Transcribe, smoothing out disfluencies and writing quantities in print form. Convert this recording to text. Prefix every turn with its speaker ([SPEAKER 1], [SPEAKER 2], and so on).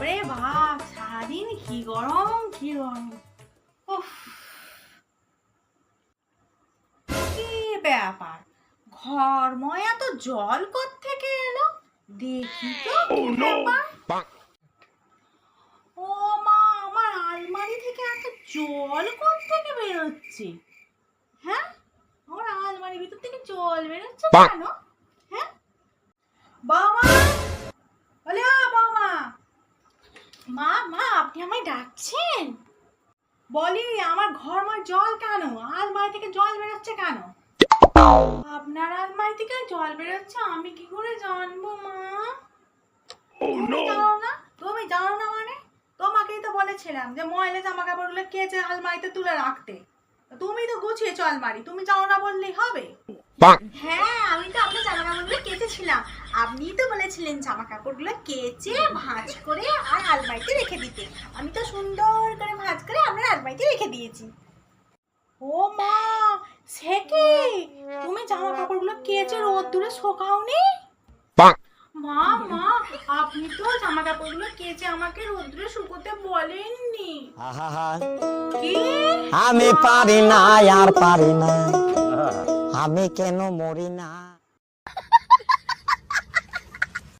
[SPEAKER 1] বাপরে বাপ, সারাদিন কি গরম কি গরম। উফ, কি ব্যাপার, ঘরময় এত জল কোত্থেকে এলো? দেখি তো কি ব্যাপার। ও মা, আমার আলমারি থেকে এত জল কোত্থেকে বেরোচ্ছে? হ্যাঁ, আমার আলমারির ভিতর থেকে জল বেরোচ্ছে কেন? হ্যাঁ, বাবা, বলে বাবা, মা মা, আপনি আমায় ডাকছেন? বলি, আমার ঘরময় জল কেন? আলমারি থেকে জল বেরোচ্ছে কেন? আপনার আলমারি থেকে জল বেরোচ্ছে, আমি কি করে জানবো মা? তুমি জানো না? তুমি জানো না মানে? তোমাকেই তো বলেছিলাম যে ময়লা জামা কাপড়গুলো কেচে আলমারিতে তুলে রাখতে। তুমি তো গুছিয়েছো আলমারি, তুমি জানো না বললেই হবে? হ্যাঁ, আমি তো আপনার জামা কাপড়গুলো কেচেছিলাম। আপনিই তো বলেছিলেন জামা কাপড়গুলো কেচে ভাঁজ করে আর আলমারিতে রেখে দিতে। আমি তো সুন্দর করে ভাঁজ করে আপনার আলমারিতে রেখে দিয়েছি। ও মা, সে কি? তুমি জামা কাপড়গুলো কেচে রোদ্দুরে শুকাওনি? মা মা, আপনি তো জামা কাপড়গুলো কেচে আমাকে রোদ্দুরে শুকোতে বলেননি। কি?
[SPEAKER 2] আমি পারি না আর পারি না, আমি কেন মরি না।